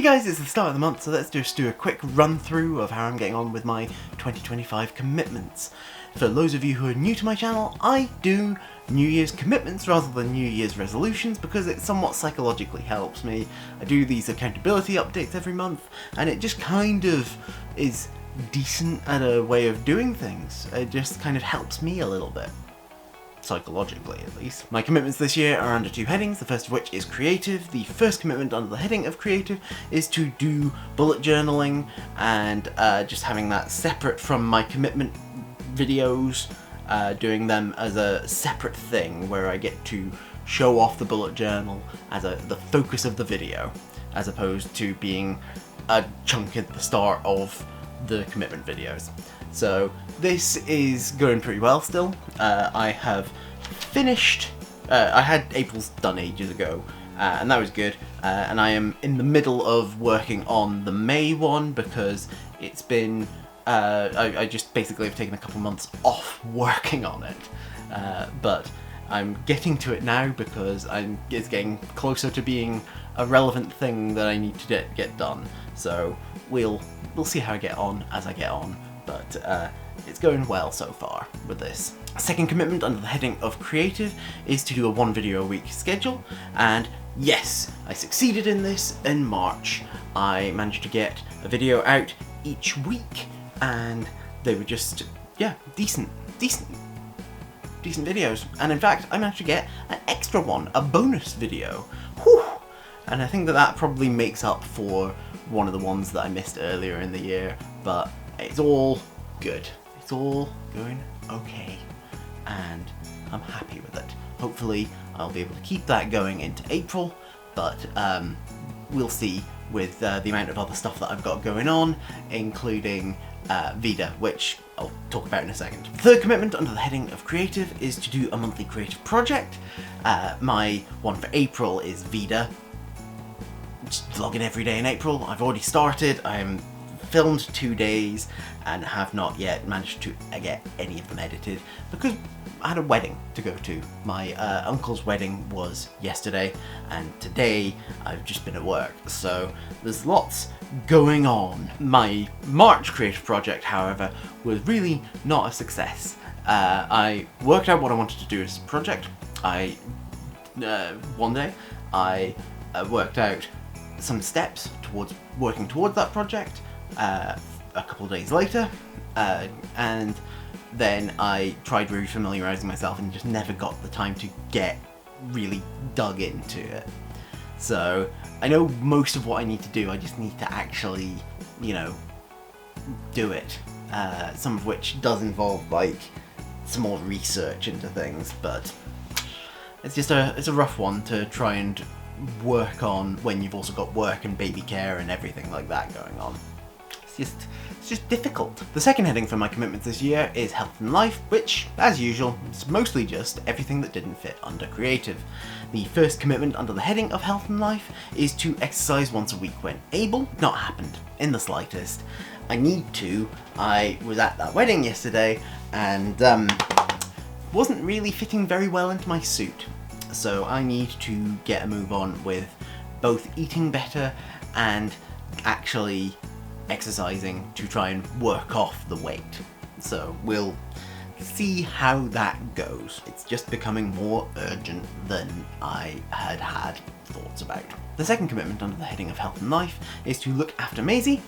guys, it's the start of the month, so let's just do a quick run through of how I'm getting on with my 2025 commitments. For those of you who are new to my channel, I do New Year's commitments rather than New Year's resolutions because it somewhat psychologically helps me. I do these accountability updates every month, and it just kind of is decent at a way of doing things. It just kind of helps me a little bit. Psychologically, at least. My commitments this year are under two headings, the first of which is creative. The first commitment under the heading of creative is to do bullet journaling and just having that separate from my commitment videos, doing them as a separate thing where I get to show off the bullet journal as the focus of the video, as opposed to being a chunk at the start of the commitment videos. So this is going pretty well still. I have finished, I had April's done ages ago, and that was good, and I am in the middle of working on the May one because it's been, I just basically have taken a couple months off working on it, but I'm getting to it now because it's getting closer to being a relevant thing that I need to get done. So we'll see how I get on as I get on, but it's going well so far with this. Second commitment under the heading of creative is to do a 1 video a week schedule, and yes, I succeeded in this in March. I managed to get a video out each week, and they were just, yeah, decent videos. And in fact, I managed to get an extra one, a bonus video. Whew! And I think that probably makes up for one of the ones that I missed earlier in the year, but it's all good. It's all going okay, and I'm happy with it. Hopefully I'll be able to keep that going into April, but we'll see with the amount of other stuff that I've got going on, including Vida, which I'll talk about in a second. Third commitment under the heading of creative is to do a monthly creative project. My one for April is Vida. Just vlogging every day in April. I've already started. I'm filmed 2 days and have not yet managed to get any of them edited because I had a wedding to go to. My uncle's wedding was yesterday, and today I've just been at work, so there's lots going on. My March creative project, however, was really not a success. I worked out what I wanted to do as a project. One day I worked out some steps towards working towards that project. A couple of days later, and then I tried refamiliarizing myself and just never got the time to get really dug into it. So I know most of what I need to do, I just need to actually, you know, do it. Some of which does involve like some more research into things, but it's just it's a rough one to try and work on when you've also got work and baby care and everything like that going on. It's just difficult. The second heading for my commitments this year is health and life, which, as usual, is mostly just everything that didn't fit under creative. The first commitment under the heading of health and life is to exercise once a week when able. Not happened in the slightest. I need to. I was at that wedding yesterday and wasn't really fitting very well into my suit. So I need to get a move on with both eating better and actually exercising to try and work off the weight. So we'll see how that goes. It's just becoming more urgent than I had thoughts about. The second commitment under the heading of health and life is to look after Maisie.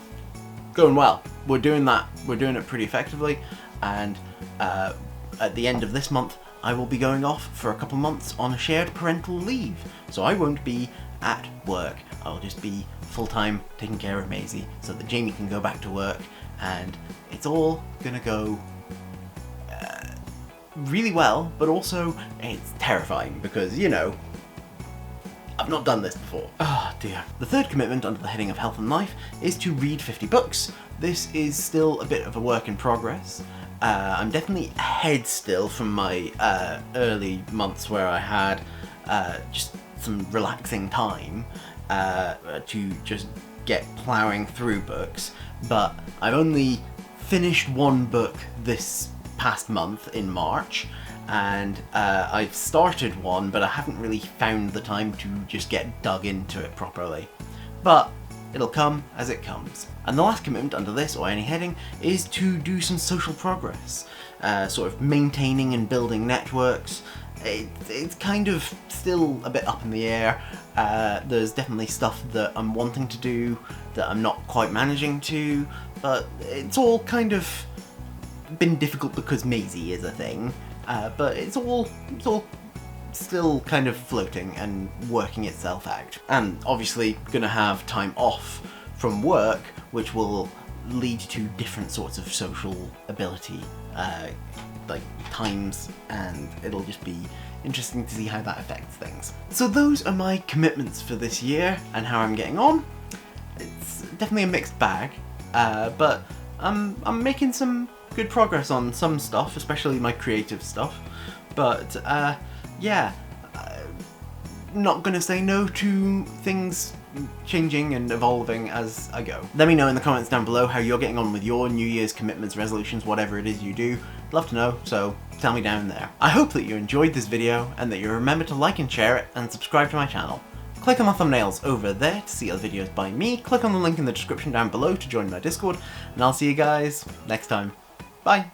Going well. We're doing that. We're doing it pretty effectively, and at the end of this month I will be going off for a couple months on a shared parental leave, so I won't be at work. I'll just be full-time taking care of Maisie so that Jamie can go back to work, and it's all gonna go really well, but also it's terrifying because, you know, I've not done this before. Oh dear. The third commitment under the heading of health and life is to read 50 books. This is still a bit of a work in progress. I'm definitely ahead still from my early months where I had just some relaxing time to just get ploughing through books, but I've only finished one book this past month in March, and I've started one, but I haven't really found the time to just get dug into it properly. But it'll come as it comes. And the last commitment under this or any heading is to do some social progress, sort of maintaining and building networks. It's kind of still a bit up in the air. There's definitely stuff that I'm wanting to do that I'm not quite managing to, but it's all kind of been difficult because Maisie is a thing. But it's all still kind of floating and working itself out. And obviously gonna have time off from work, which will lead to different sorts of social ability like times, and it'll just be interesting to see how that affects things. So those are my commitments for this year and how I'm getting on. It's definitely a mixed bag, but I'm making some good progress on some stuff, especially my creative stuff. But yeah, not gonna say no to things changing and evolving as I go. Let me know in the comments down below how you're getting on with your New Year's commitments, resolutions, whatever it is you do. I'd love to know, so tell me down there. I hope that you enjoyed this video and that you remember to like and share it and subscribe to my channel. Click on the thumbnails over there to see other videos by me, click on the link in the description down below to join my Discord, and I'll see you guys next time. Bye!